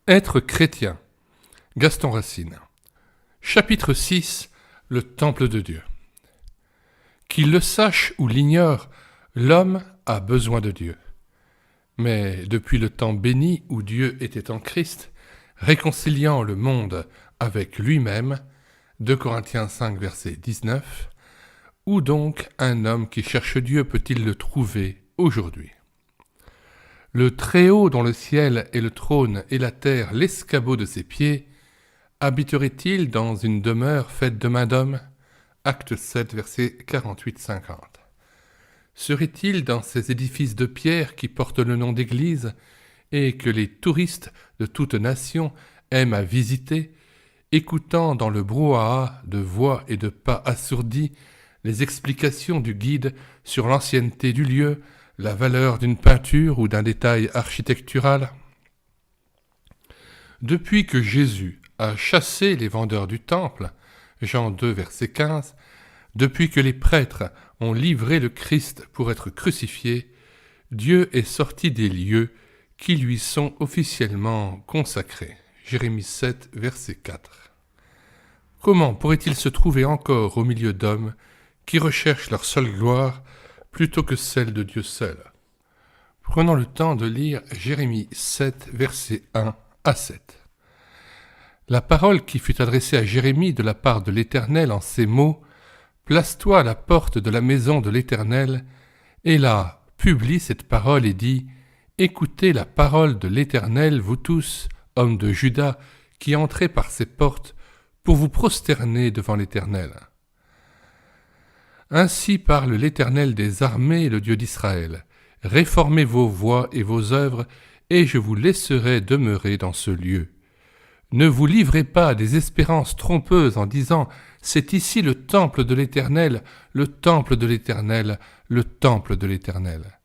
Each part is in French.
Être chrétien. Gaston Racine. Chapitre 6. Le temple de Dieu. Qu'il le sache ou l'ignore, l'homme a besoin de Dieu. Mais depuis le temps béni où Dieu était en Christ, réconciliant le monde avec lui-même, 2 Corinthiens 5, verset 19, où donc un homme qui cherche Dieu peut-il le trouver aujourd'hui ? Le Très-Haut dont le ciel est le trône et la terre l'escabeau de ses pieds, habiterait-il dans une demeure faite de main d'homme ? Acte 7, versets 48-50. Serait-il dans ces édifices de pierre qui portent le nom d'église et que les touristes de toute nation aiment à visiter, écoutant dans le brouhaha de voix et de pas assourdis les explications du guide sur l'ancienneté du lieu, la valeur d'une peinture ou d'un détail architectural ? Depuis que Jésus a chassé les vendeurs du temple, Jean 2, verset 15, depuis que les prêtres ont livré le Christ pour être crucifié, Dieu est sorti des lieux qui lui sont officiellement consacrés. Jérémie 7, verset 4. Comment pourrait-il se trouver encore au milieu d'hommes qui recherchent leur seule gloire plutôt que celle de Dieu seul ? Prenons le temps de lire Jérémie 7, versets 1 à 7. La parole qui fut adressée à Jérémie de la part de l'Éternel en ces mots : « Place-toi à la porte de la maison de l'Éternel, et là, publie cette parole et dis : Écoutez la parole de l'Éternel, vous tous, hommes de Juda, qui entrez par ces portes, pour vous prosterner devant l'Éternel. Ainsi parle l'Éternel des armées, le Dieu d'Israël. Réformez vos voies et vos œuvres, et je vous laisserai demeurer dans ce lieu. Ne vous livrez pas à des espérances trompeuses en disant : c'est ici le temple de l'Éternel, le temple de l'Éternel, le temple de l'Éternel.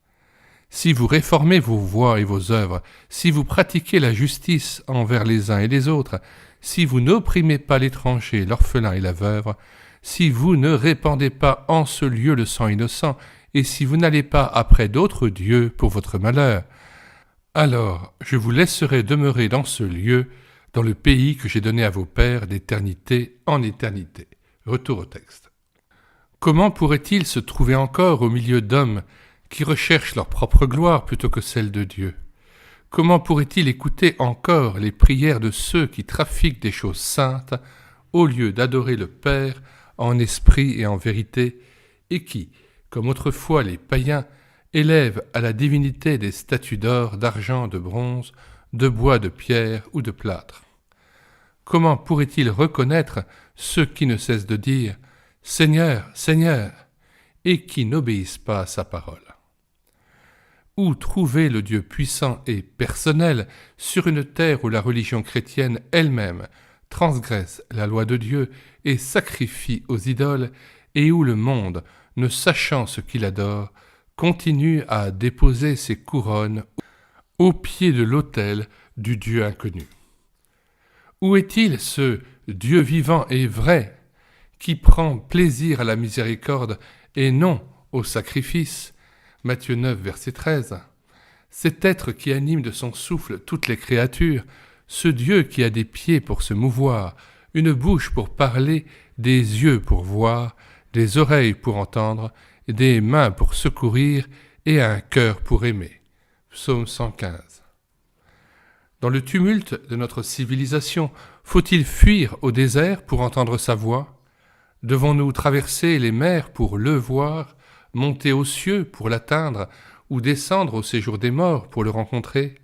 Si vous réformez vos voies et vos œuvres, si vous pratiquez la justice envers les uns et les autres, si vous n'opprimez pas l'étranger, l'orphelin et la veuve, si vous ne répandez pas en ce lieu le sang innocent, et si vous n'allez pas après d'autres dieux pour votre malheur, alors je vous laisserai demeurer dans ce lieu, dans le pays que j'ai donné à vos pères d'éternité en éternité. Retour au texte. Comment pourrait-il se trouver encore au milieu d'hommes qui recherchent leur propre gloire plutôt que celle de Dieu ? Comment pourrait-il écouter encore les prières de ceux qui trafiquent des choses saintes au lieu d'adorer le Père en esprit et en vérité, et qui, comme autrefois les païens, élèvent à la divinité des statues d'or, d'argent, de bronze, de bois, de pierre ou de plâtre ? Comment pourrait-il reconnaître ceux qui ne cessent de dire « Seigneur, Seigneur » et qui n'obéissent pas à sa parole ? Où trouver le Dieu puissant et personnel sur une terre où la religion chrétienne elle-même transgresse la loi de Dieu et sacrifie aux idoles, et où le monde, ne sachant ce qu'il adore, continue à déposer ses couronnes au pied de l'autel du Dieu inconnu ? Où est-il ce Dieu vivant et vrai qui prend plaisir à la miséricorde et non au sacrifice ? Matthieu 9, verset 13. Cet être qui anime de son souffle toutes les créatures, ce Dieu qui a des pieds pour se mouvoir, une bouche pour parler, des yeux pour voir, des oreilles pour entendre, des mains pour secourir et un cœur pour aimer. Psaume 115. Dans le tumulte de notre civilisation, faut-il fuir au désert pour entendre sa voix ? Devons-nous traverser les mers pour le voir, monter aux cieux pour l'atteindre, ou descendre au séjour des morts pour le rencontrer ?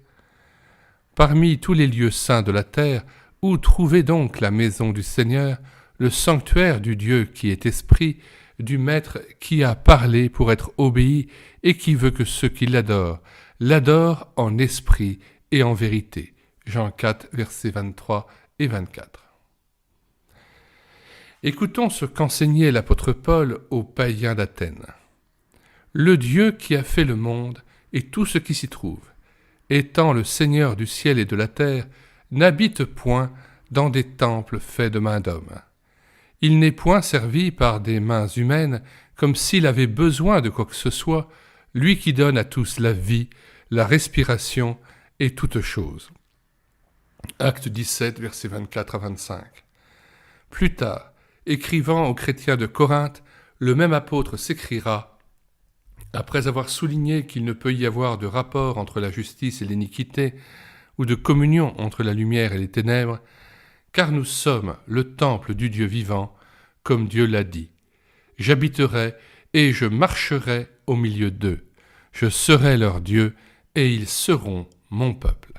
Parmi tous les lieux saints de la terre, où trouver donc la maison du Seigneur, le sanctuaire du Dieu qui est esprit, du Maître qui a parlé pour être obéi et qui veut que ceux qui l'adorent en esprit et en vérité. Jean 4, versets 23 et 24. Écoutons ce qu'enseignait l'apôtre Paul aux païens d'Athènes. Le Dieu qui a fait le monde et tout ce qui s'y trouve, étant le Seigneur du ciel et de la terre, n'habite point dans des temples faits de main d'homme. Il n'est point servi par des mains humaines comme s'il avait besoin de quoi que ce soit, lui qui donne à tous la vie, la respiration et toutes choses. Acte 17, versets 24 à 25. Plus tard, écrivant aux chrétiens de Corinthe, le même apôtre s'écriera, après avoir souligné qu'il ne peut y avoir de rapport entre la justice et l'iniquité, ou de communion entre la lumière et les ténèbres, car nous sommes le temple du Dieu vivant, comme Dieu l'a dit. J'habiterai et je marcherai au milieu d'eux. Je serai leur Dieu et ils seront mon peuple.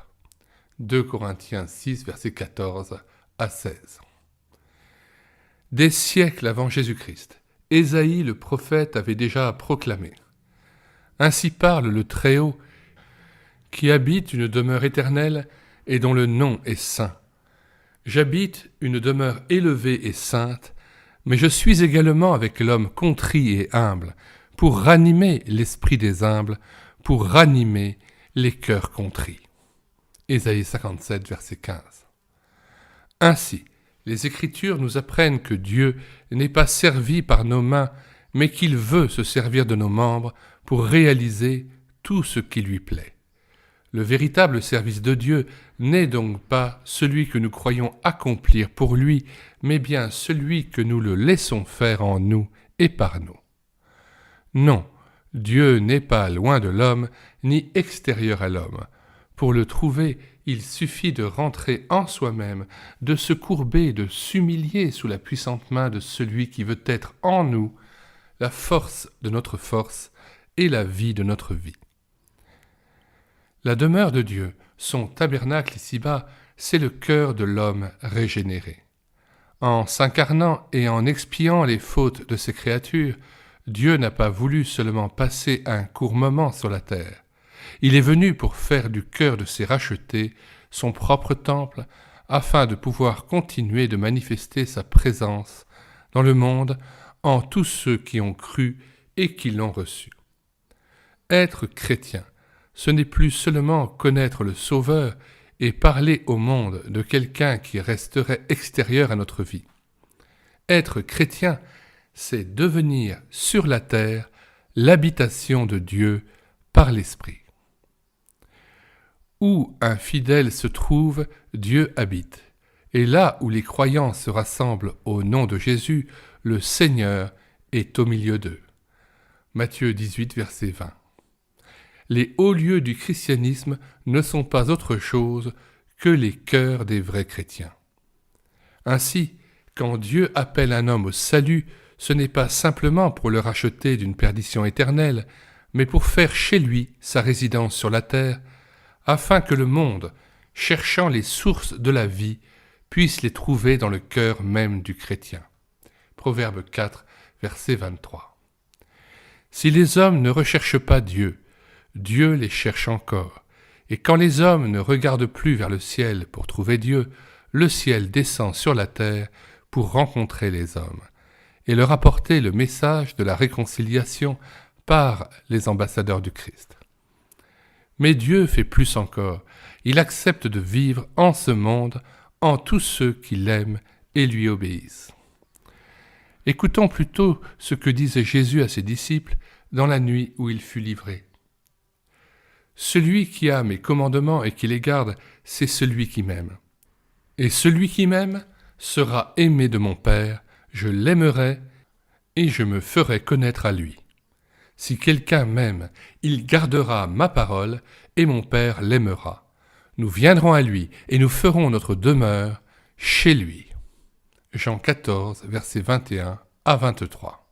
2 Corinthiens 6, versets 14 à 16. Des siècles avant Jésus-Christ, Ésaïe le prophète avait déjà proclamé. Ainsi parle le Très-Haut, qui habite une demeure éternelle et dont le nom est saint. J'habite une demeure élevée et sainte, mais je suis également avec l'homme contrit et humble, pour ranimer l'esprit des humbles, pour ranimer les cœurs contrits. Ésaïe 57, verset 15. Ainsi, les Écritures nous apprennent que Dieu n'est pas servi par nos mains, mais qu'il veut se servir de nos membres pour réaliser tout ce qui lui plaît. Le véritable service de Dieu n'est donc pas celui que nous croyons accomplir pour lui, mais bien celui que nous le laissons faire en nous et par nous. Non, Dieu n'est pas loin de l'homme, ni extérieur à l'homme. Pour le trouver, il suffit de rentrer en soi-même, de se courber, de s'humilier sous la puissante main de celui qui veut être en nous la force de notre force et la vie de notre vie. La demeure de Dieu, son tabernacle ici-bas, c'est le cœur de l'homme régénéré. En s'incarnant et en expiant les fautes de ses créatures, Dieu n'a pas voulu seulement passer un court moment sur la terre. Il est venu pour faire du cœur de ses rachetés son propre temple, afin de pouvoir continuer de manifester sa présence dans le monde en tous ceux qui ont cru et qui l'ont reçu. Être chrétien, ce n'est plus seulement connaître le Sauveur et parler au monde de quelqu'un qui resterait extérieur à notre vie. Être chrétien, c'est devenir sur la terre l'habitation de Dieu par l'Esprit. Où un fidèle se trouve, Dieu habite. Et là où les croyants se rassemblent au nom de Jésus, le Seigneur est au milieu d'eux. Matthieu 18, verset 20. Les hauts lieux du christianisme ne sont pas autre chose que les cœurs des vrais chrétiens. Ainsi, quand Dieu appelle un homme au salut, ce n'est pas simplement pour le racheter d'une perdition éternelle, mais pour faire chez lui sa résidence sur la terre, afin que le monde, cherchant les sources de la vie, puisse les trouver dans le cœur même du chrétien. Proverbe 4, verset 23. Si les hommes ne recherchent pas Dieu, Dieu les cherche encore, et quand les hommes ne regardent plus vers le ciel pour trouver Dieu, le ciel descend sur la terre pour rencontrer les hommes, et leur apporter le message de la réconciliation par les ambassadeurs du Christ. Mais Dieu fait plus encore, il accepte de vivre en ce monde en tous ceux qui l'aiment et lui obéissent. Écoutons plutôt ce que disait Jésus à ses disciples dans la nuit où il fut livré. Celui qui a mes commandements et qui les garde, c'est celui qui m'aime. Et celui qui m'aime sera aimé de mon Père, je l'aimerai et je me ferai connaître à lui. Si quelqu'un m'aime, il gardera ma parole et mon Père l'aimera. Nous viendrons à lui et nous ferons notre demeure chez lui. Jean 14, versets 21 à 23.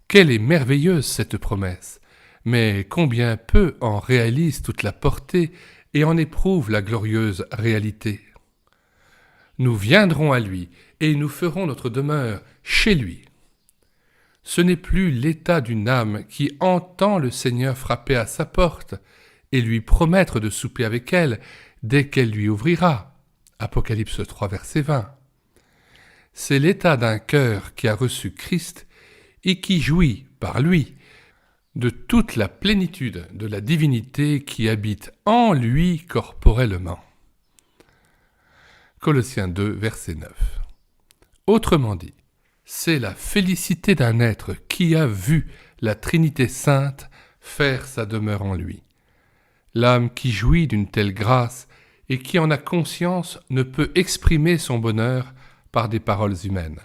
Quelle est merveilleuse cette promesse, mais combien peu en réalise toute la portée et en éprouve la glorieuse réalité. Nous viendrons à lui et nous ferons notre demeure chez lui. Ce n'est plus l'état d'une âme qui entend le Seigneur frapper à sa porte et lui promettre de souper avec elle dès qu'elle lui ouvrira. Apocalypse 3, verset 20. C'est l'état d'un cœur qui a reçu Christ et qui jouit, par lui, de toute la plénitude de la divinité qui habite en lui corporellement. Colossiens 2, verset 9. Autrement dit, c'est la félicité d'un être qui a vu la Trinité sainte faire sa demeure en lui. L'âme qui jouit d'une telle grâce et qui en a conscience ne peut exprimer son bonheur par des paroles humaines.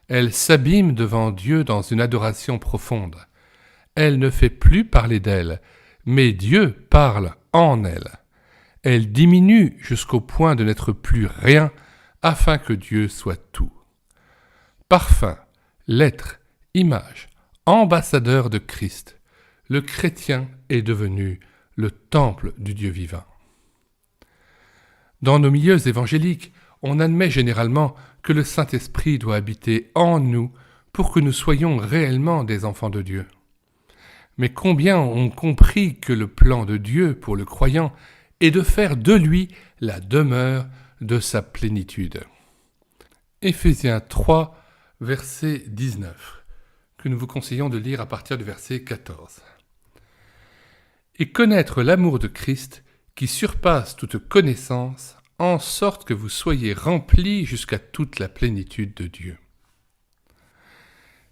Elle s'abîme devant Dieu dans une adoration profonde. Elle ne fait plus parler d'elle, mais Dieu parle en elle. Elle diminue jusqu'au point de n'être plus rien, afin que Dieu soit tout. Parfum, lettre, image, ambassadeur de Christ, le chrétien est devenu le temple du Dieu vivant. Dans nos milieux évangéliques, on admet généralement que le Saint-Esprit doit habiter en nous pour que nous soyons réellement des enfants de Dieu. Mais combien ont compris que le plan de Dieu pour le croyant est de faire de lui la demeure de sa plénitude. Éphésiens 3, verset 19, que nous vous conseillons de lire à partir du verset 14. Et connaître l'amour de Christ qui surpasse toute connaissance, en sorte que vous soyez remplis jusqu'à toute la plénitude de Dieu.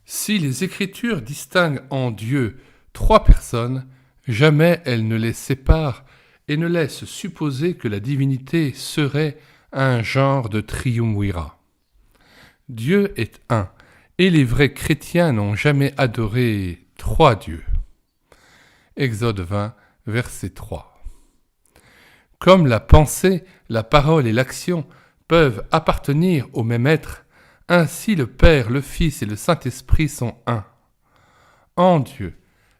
Si les Écritures distinguent en Dieu 3 personnes, jamais elles ne les séparent et ne laissent supposer que la divinité serait un genre de triumvirat. Dieu est un, et les vrais chrétiens n'ont jamais adoré 3 dieux. Exode 20, verset 3. Comme la pensée, la parole et l'action peuvent appartenir au même être, ainsi le Père, le Fils et le Saint-Esprit sont un. En Dieu,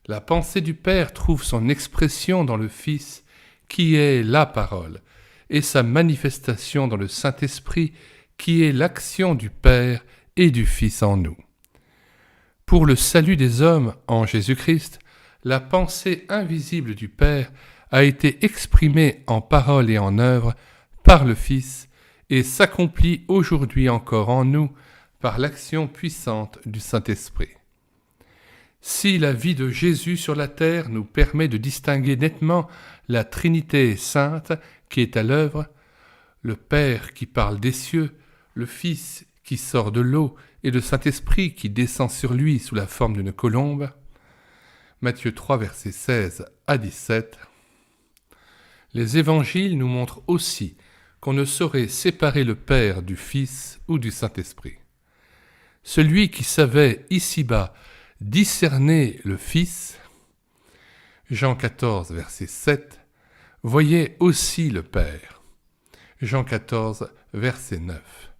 la pensée du Père trouve son expression dans le Fils, qui est la parole, et sa manifestation dans le Saint-Esprit, qui est l'action du Père et du Fils en nous. Pour le salut des hommes en Jésus-Christ, la pensée invisible du Père a été exprimée en parole et en œuvre par le Fils et s'accomplit aujourd'hui encore en nous par l'action puissante du Saint-Esprit. Si la vie de Jésus sur la terre nous permet de distinguer nettement la Trinité sainte qui est à l'œuvre, le Père qui parle des cieux, le Fils qui sort de l'eau et le Saint-Esprit qui descend sur lui sous la forme d'une colombe, Matthieu 3, versets 16 à 17, les évangiles nous montrent aussi qu'on ne saurait séparer le Père du Fils ou du Saint-Esprit. Celui qui savait ici-bas discerner le Fils, Jean 14, verset 7, voyait aussi le Père, Jean 14, verset 9,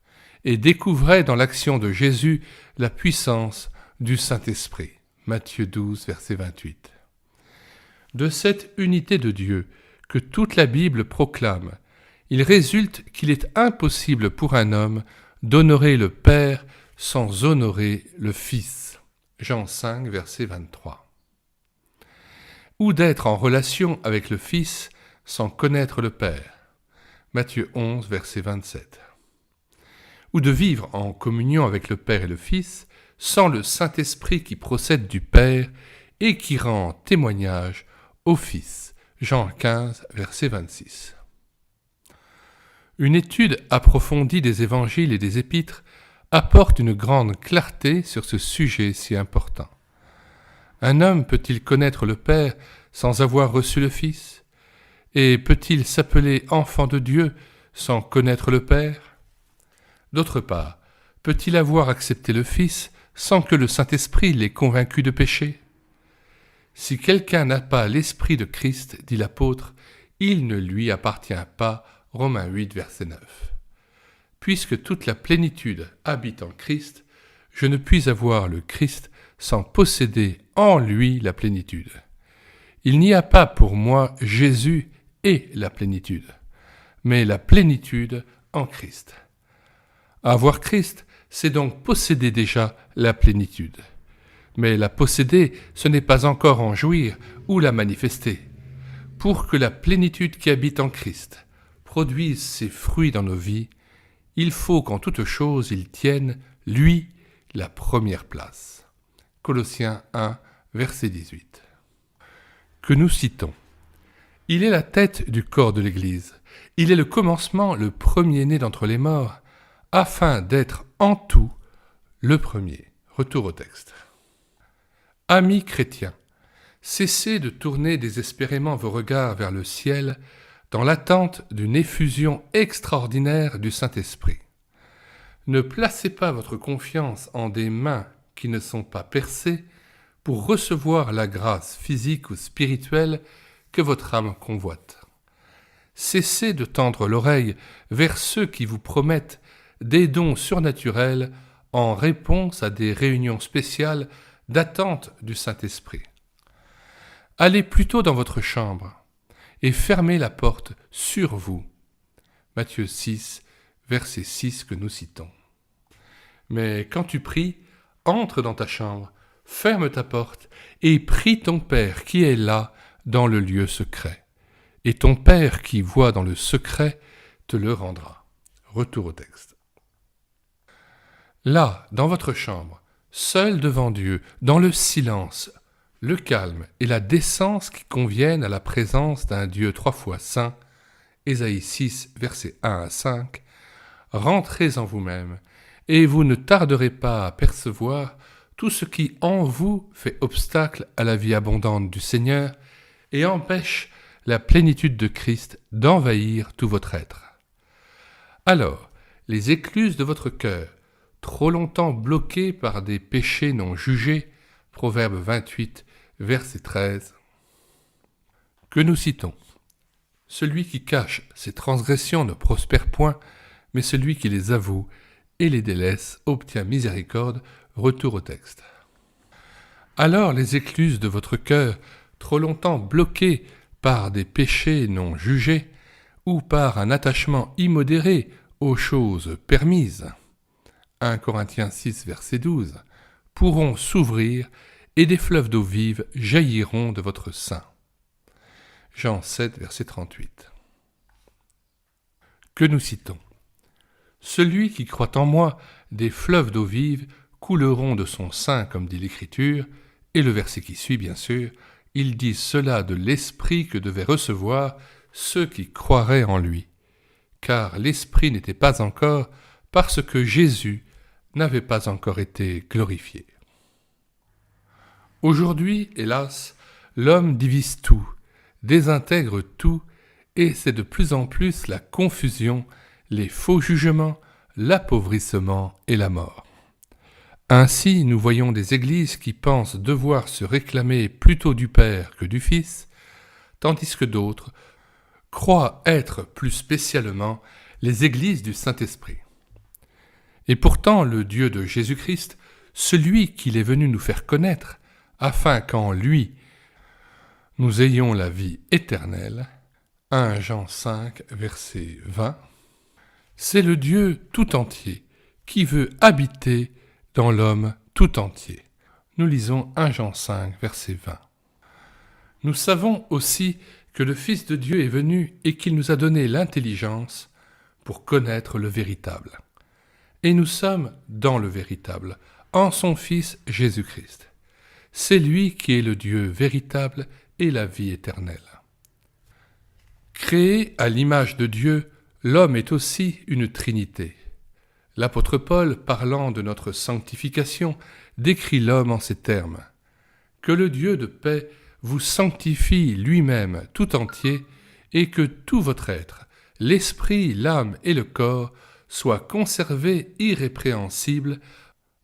et découvrait dans l'action de Jésus la puissance du Saint-Esprit, Matthieu 12, verset 28. De cette unité de Dieu que toute la Bible proclame, il résulte qu'il est impossible pour un homme d'honorer le Père sans honorer le Fils. Jean 5, verset 23. Ou d'être en relation avec le Fils sans connaître le Père. Matthieu 11, verset 27. Ou de vivre en communion avec le Père et le Fils sans le Saint-Esprit qui procède du Père et qui rend témoignage au Fils. Jean 15, verset 26. Une étude approfondie des évangiles et des épîtres apporte une grande clarté sur ce sujet si important. Un homme peut-il connaître le Père sans avoir reçu le Fils? Et peut-il s'appeler enfant de Dieu sans connaître le Père? D'autre part, peut-il avoir accepté le Fils sans que le Saint-Esprit l'ait convaincu de péché? Si quelqu'un n'a pas l'Esprit de Christ, dit l'apôtre, il ne lui appartient pas. Romains 8, verset 9. Puisque toute la plénitude habite en Christ, je ne puis avoir le Christ sans posséder en lui la plénitude. Il n'y a pas pour moi Jésus et la plénitude, mais la plénitude en Christ. Avoir Christ, c'est donc posséder déjà la plénitude. Mais la posséder, ce n'est pas encore en jouir ou la manifester. Pour que la plénitude qui habite en Christ produise ses fruits dans nos vies, il faut qu'en toute chose il tienne, lui, la première place. Colossiens 1, verset 18. Que nous citons. Il est la tête du corps de l'Église. Il est le commencement, le premier-né d'entre les morts, afin d'être en tout le premier. Retour au texte. Amis chrétiens, cessez de tourner désespérément vos regards vers le ciel, dans l'attente d'une effusion extraordinaire du Saint-Esprit. Ne placez pas votre confiance en des mains qui ne sont pas percées pour recevoir la grâce physique ou spirituelle que votre âme convoite. Cessez de tendre l'oreille vers ceux qui vous promettent des dons surnaturels en réponse à des réunions spéciales d'attente du Saint-Esprit. Allez plutôt dans votre chambre et fermez la porte sur vous. Matthieu 6, verset 6 que nous citons. Mais quand tu pries, entre dans ta chambre, ferme ta porte et prie ton Père qui est là dans le lieu secret. Et ton Père qui voit dans le secret te le rendra. Retour au texte. Là, dans votre chambre, seul devant Dieu, dans le silence, le calme et la décence qui conviennent à la présence d'un Dieu 3 fois saint, Ésaïe 6, versets 1 à 5, rentrez en vous-même, et vous ne tarderez pas à percevoir tout ce qui en vous fait obstacle à la vie abondante du Seigneur et empêche la plénitude de Christ d'envahir tout votre être. Alors, les écluses de votre cœur, trop longtemps bloquées par des péchés non jugés, Proverbe 28, verset 13, que nous citons. Celui qui cache ses transgressions ne prospère point, mais celui qui les avoue et les délaisse obtient miséricorde. Retour au texte. Alors les écluses de votre cœur, trop longtemps bloquées par des péchés non jugés ou par un attachement immodéré aux choses permises, 1 Corinthiens 6, verset 12, pourront s'ouvrir et des fleuves d'eau vive jailliront de votre sein. Jean 7, verset 38. Que nous citons. Celui qui croit en moi, des fleuves d'eau vive couleront de son sein, comme dit l'Écriture, et le verset qui suit, bien sûr, il dit cela de l'Esprit que devaient recevoir ceux qui croiraient en lui, car l'Esprit n'était pas encore, parce que Jésus n'avait pas encore été glorifié. Aujourd'hui, hélas, l'homme divise tout, désintègre tout, et c'est de plus en plus la confusion, les faux jugements, l'appauvrissement et la mort. Ainsi, nous voyons des églises qui pensent devoir se réclamer plutôt du Père que du Fils, tandis que d'autres croient être plus spécialement les églises du Saint-Esprit. Et pourtant, le Dieu de Jésus-Christ, celui qu'il est venu nous faire connaître, afin qu'en lui, nous ayons la vie éternelle, 1 Jean 5, verset 20, c'est le Dieu tout entier qui veut habiter dans l'homme tout entier. Nous lisons 1 Jean 5, verset 20. Nous savons aussi que le Fils de Dieu est venu et qu'il nous a donné l'intelligence pour connaître le véritable. Et nous sommes dans le véritable, en son Fils Jésus-Christ. C'est lui qui est le Dieu véritable et la vie éternelle. Créé à l'image de Dieu, l'homme est aussi une trinité. L'apôtre Paul, parlant de notre sanctification, décrit l'homme en ces termes. « Que le Dieu de paix vous sanctifie lui-même tout entier, et que tout votre être, l'esprit, l'âme et le corps, soient conservés irrépréhensibles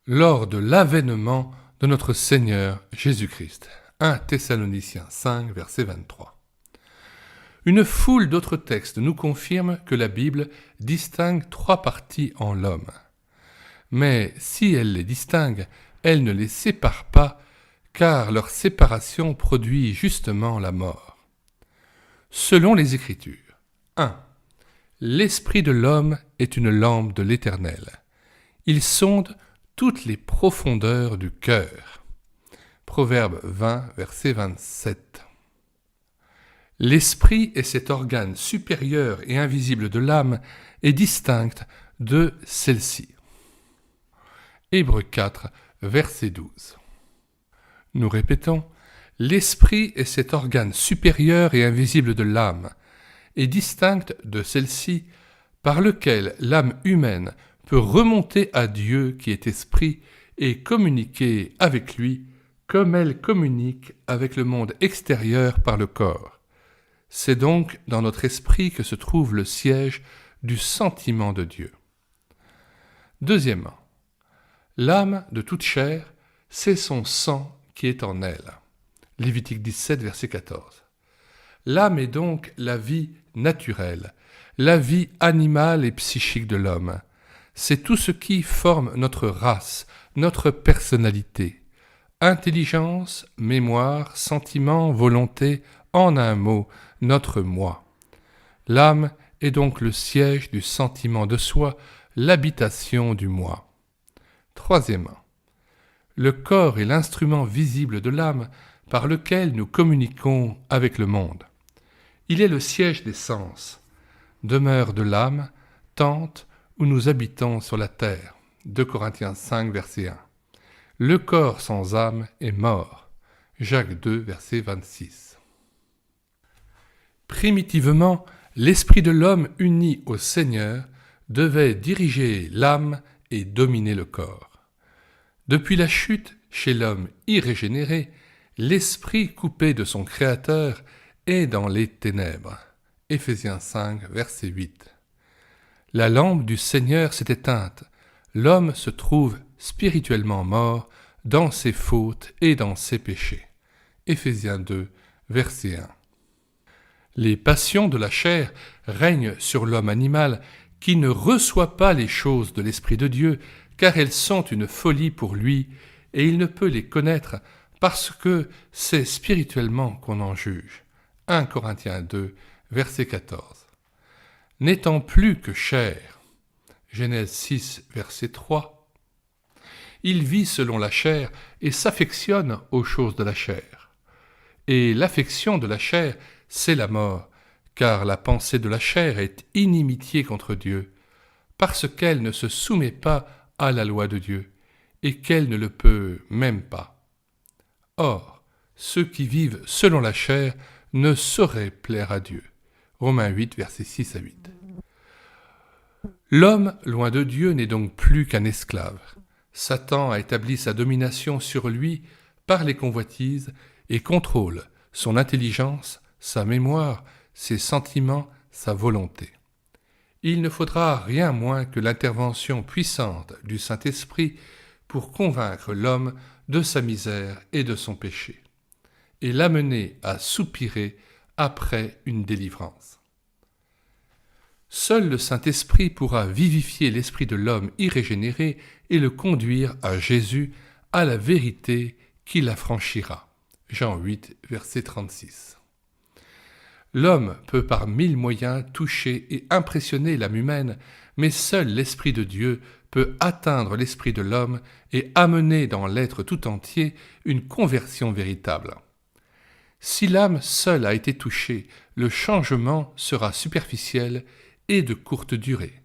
lors de l'avènement de notre Seigneur Jésus-Christ. » 1 Thessaloniciens 5, verset 23. Une foule d'autres textes nous confirment que la Bible distingue 3 parties en l'homme. Mais si elle les distingue, elle ne les sépare pas, car leur séparation produit justement la mort. Selon les Écritures, 1. L'esprit de l'homme est une lampe de l'Éternel. Il sonde toutes les profondeurs du cœur. Proverbe 20, verset 27. L'esprit est cet organe supérieur et invisible de l'âme et distinct de celle-ci. Hébreux 4, verset 12. Nous répétons, l'esprit est cet organe supérieur et invisible de l'âme et distinct de celle-ci par lequel l'âme humaine peut remonter à Dieu qui est esprit et communiquer avec lui comme elle communique avec le monde extérieur par le corps. C'est donc dans notre esprit que se trouve le siège du sentiment de Dieu. Deuxièmement, l'âme de toute chair, c'est son sang qui est en elle. Lévitique 17, verset 14. L'âme est donc la vie naturelle, la vie animale et psychique de l'homme. C'est tout ce qui forme notre race, notre personnalité. Intelligence, mémoire, sentiment, volonté, en un mot, notre moi. L'âme est donc le siège du sentiment de soi, l'habitation du moi. Troisièmement, le corps est l'instrument visible de l'âme par lequel nous communiquons avec le monde. Il est le siège des sens, demeure de l'âme, tente où nous habitons sur la terre. 2 Corinthiens 5, verset 1. Le corps sans âme est mort. Jacques 2, verset 26. Primitivement, l'esprit de l'homme uni au Seigneur devait diriger l'âme et dominer le corps. Depuis la chute, chez l'homme irrégénéré, l'esprit coupé de son Créateur est dans les ténèbres. Éphésiens 5, verset 8. La lampe du Seigneur s'est éteinte. L'homme se trouve spirituellement mort dans ses fautes et dans ses péchés. Éphésiens 2, verset 1. Les passions de la chair règnent sur l'homme animal qui ne reçoit pas les choses de l'Esprit de Dieu, car elles sont une folie pour lui, et il ne peut les connaître parce que c'est spirituellement qu'on en juge. 1 Corinthiens 2, verset 14. N'étant plus que chair, Genèse 6, verset 3, il vit selon la chair et s'affectionne aux choses de la chair. Et l'affection de la chair, c'est la mort, car la pensée de la chair est inimitié contre Dieu, parce qu'elle ne se soumet pas à la loi de Dieu, et qu'elle ne le peut même pas. Or, ceux qui vivent selon la chair ne sauraient plaire à Dieu. Romains 8, versets 6 à 8. L'homme, loin de Dieu, n'est donc plus qu'un esclave. Satan a établi sa domination sur lui par les convoitises et contrôle son intelligence, sa mémoire, ses sentiments, sa volonté. Il ne faudra rien moins que l'intervention puissante du Saint-Esprit pour convaincre l'homme de sa misère et de son péché, et l'amener à soupirer après une délivrance. Seul le Saint-Esprit pourra vivifier l'esprit de l'homme irrégénéré et le conduire à Jésus, à la vérité qui l'affranchira. Jean 8, verset 36. L'homme peut par 1000 moyens toucher et impressionner l'âme humaine, mais seul l'Esprit de Dieu peut atteindre l'esprit de l'homme et amener dans l'être tout entier une conversion véritable. Si l'âme seule a été touchée, le changement sera superficiel et de courte durée.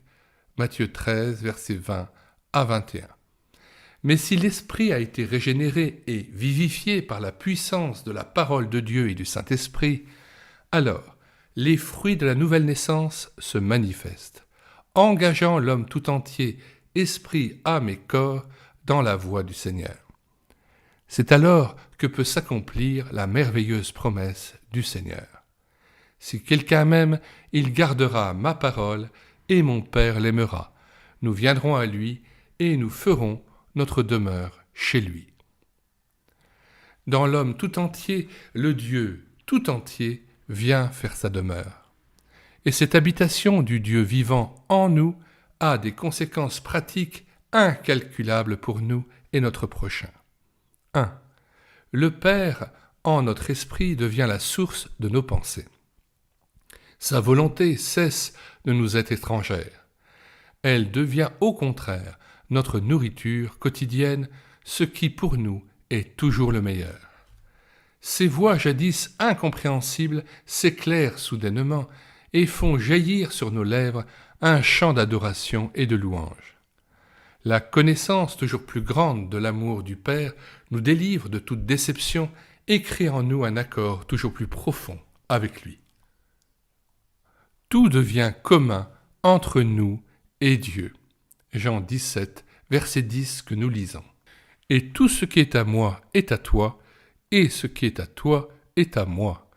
Matthieu 13, versets 20 à 21. Mais si l'esprit a été régénéré et vivifié par la puissance de la parole de Dieu et du Saint-Esprit, alors les fruits de la nouvelle naissance se manifestent, engageant l'homme tout entier, esprit, âme et corps, dans la voie du Seigneur. C'est alors que peut s'accomplir la merveilleuse promesse du Seigneur. Si quelqu'un m'aime, il gardera ma parole, et mon Père l'aimera. Nous viendrons à lui, et nous ferons notre demeure chez lui. Dans l'homme tout entier, le Dieu tout entier vient faire sa demeure. Et cette habitation du Dieu vivant en nous a des conséquences pratiques incalculables pour nous et notre prochain. 1. Le Père, en notre esprit, devient la source de nos pensées. Sa volonté cesse de nous être étrangère. Elle devient au contraire notre nourriture quotidienne, ce qui pour nous est toujours le meilleur. Ces voix jadis incompréhensibles s'éclairent soudainement et font jaillir sur nos lèvres un chant d'adoration et de louange. La connaissance toujours plus grande de l'amour du Père nous délivre de toute déception et crée en nous un accord toujours plus profond avec lui. Tout devient commun entre nous et Dieu. Jean 17, verset 10 que nous lisons. Et tout ce qui est à moi est à toi, et ce qui est à toi est à moi.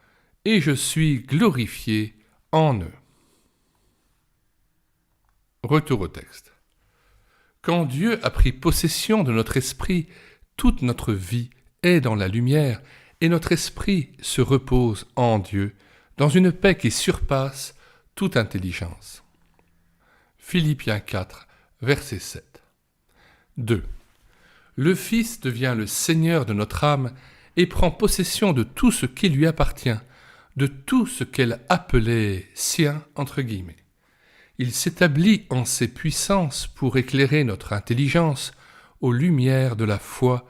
et je suis glorifié en eux. Retour au texte. Quand Dieu a pris possession de notre esprit, toute notre vie est dans la lumière et notre esprit se repose en Dieu, dans une paix qui surpasse toute intelligence. Philippiens 4, verset 7. 2. Le Fils devient le Seigneur de notre âme et prend possession de tout ce qui lui appartient, de tout ce qu'elle appelait sien, entre guillemets. Il s'établit en ses puissances pour éclairer notre intelligence aux lumières de la foi,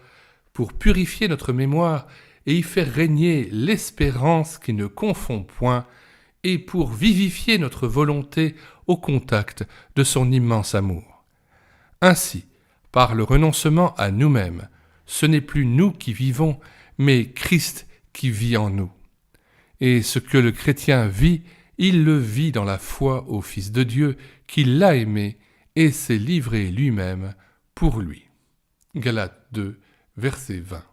pour purifier notre mémoire et y faire régner l'espérance qui ne confond point, et pour vivifier notre volonté au contact de son immense amour. Ainsi, par le renoncement à nous-mêmes, ce n'est plus nous qui vivons, mais Christ qui vit en nous. Et ce que le chrétien vit, il le vit dans la foi au Fils de Dieu qui l'a aimé et s'est livré lui-même pour lui. Galates 2, verset 20.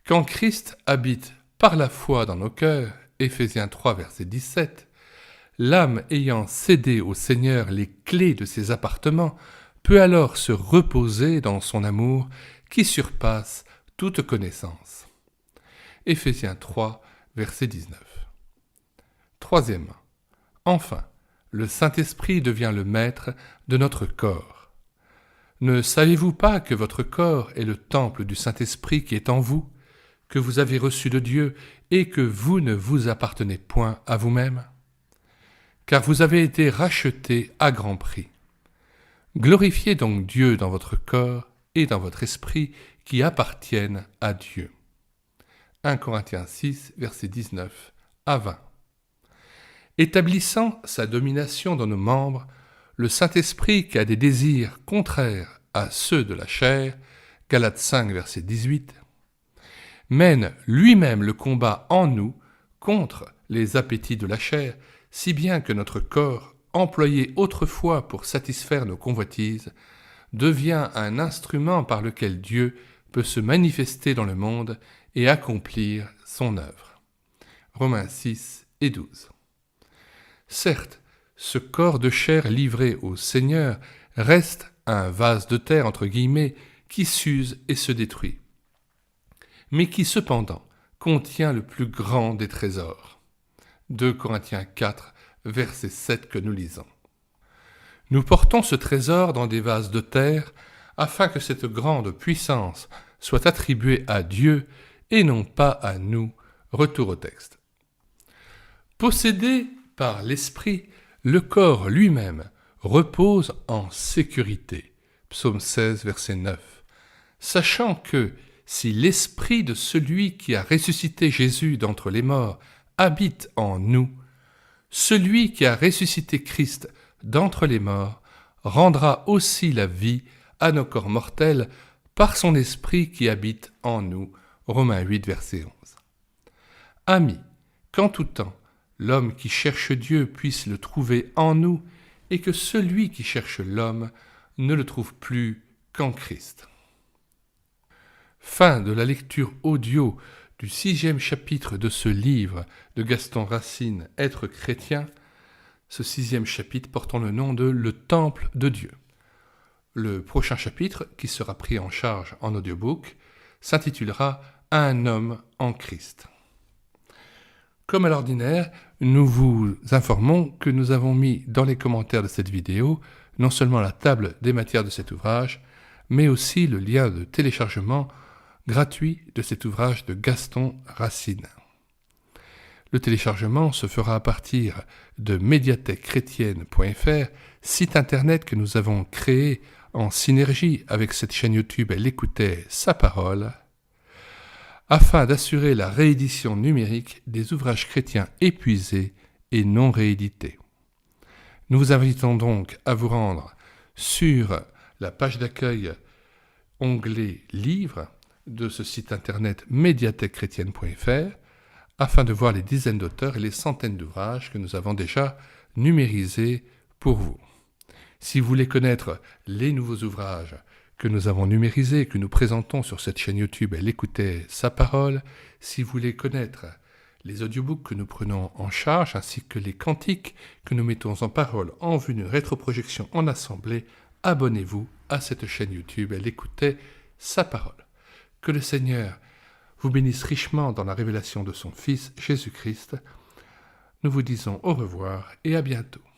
Quand Christ habite par la foi dans nos cœurs, Éphésiens 3, verset 17, l'âme ayant cédé au Seigneur les clés de ses appartements, peut alors se reposer dans son amour qui surpasse toute connaissance. Éphésiens 3, verset 19. Troisièmement, enfin, le Saint-Esprit devient le maître de notre corps. Ne savez-vous pas que votre corps est le temple du Saint-Esprit qui est en vous, que vous avez reçu de Dieu et que vous ne vous appartenez point à vous-même? Car vous avez été rachetés à grand prix. Glorifiez donc Dieu dans votre corps et dans votre esprit qui appartiennent à Dieu. 1 Corinthiens 6, versets 19 à 20. Établissant sa domination dans nos membres, le Saint-Esprit qui a des désirs contraires à ceux de la chair, Galates 5, verset 18, mène lui-même le combat en nous contre les appétits de la chair, si bien que notre corps, employé autrefois pour satisfaire nos convoitises, devient un instrument par lequel Dieu peut se manifester dans le monde et accomplir son œuvre. Romains 6 et 12. Certes, ce corps de chair livré au Seigneur reste un vase de terre, entre guillemets, qui s'use et se détruit, mais qui cependant contient le plus grand des trésors. 2 Corinthiens 4, verset 7 que nous lisons. Nous portons ce trésor dans des vases de terre afin que cette grande puissance soit attribuée à Dieu et non pas à nous. Retour au texte. Possédé par l'esprit, le corps lui-même repose en sécurité. Psaume 16, verset 9. Sachant que si l'esprit de celui qui a ressuscité Jésus d'entre les morts habite en nous, celui qui a ressuscité Christ d'entre les morts rendra aussi la vie à nos corps mortels par son esprit qui habite en nous. Romains 8, verset 11. Amis, qu'en tout temps, l'homme qui cherche Dieu puisse le trouver en nous, et que celui qui cherche l'homme ne le trouve plus qu'en Christ. Fin de la lecture audio du 6e chapitre de ce livre de Gaston Racine, Être chrétien, ce 6e chapitre portant le nom de Le Temple de Dieu. Le prochain chapitre, qui sera pris en charge en audiobook, s'intitulera Un homme en Christ. Comme à l'ordinaire, nous vous informons que nous avons mis dans les commentaires de cette vidéo non seulement la table des matières de cet ouvrage, mais aussi le lien de téléchargement gratuit de cet ouvrage de Gaston Racine. Le téléchargement se fera à partir de médiathèquechrétienne.fr, site internet que nous avons créé en synergie avec cette chaîne YouTube Elle écoutait sa parole, afin d'assurer la réédition numérique des ouvrages chrétiens épuisés et non réédités. Nous vous invitons donc à vous rendre sur la page d'accueil onglet Livres de ce site internet médiathèquechrétienne.fr afin de voir les dizaines d'auteurs et les centaines d'ouvrages que nous avons déjà numérisés pour vous. Si vous voulez connaître les nouveaux ouvrages que nous avons numérisés et que nous présentons sur cette chaîne YouTube Elle écoutait sa parole, si vous voulez connaître les audiobooks que nous prenons en charge ainsi que les cantiques que nous mettons en parole en vue d'une rétroprojection en assemblée, abonnez-vous à cette chaîne YouTube et écoutez sa parole. Que le Seigneur vous bénisse richement dans la révélation de son Fils Jésus-Christ. Nous vous disons au revoir et à bientôt.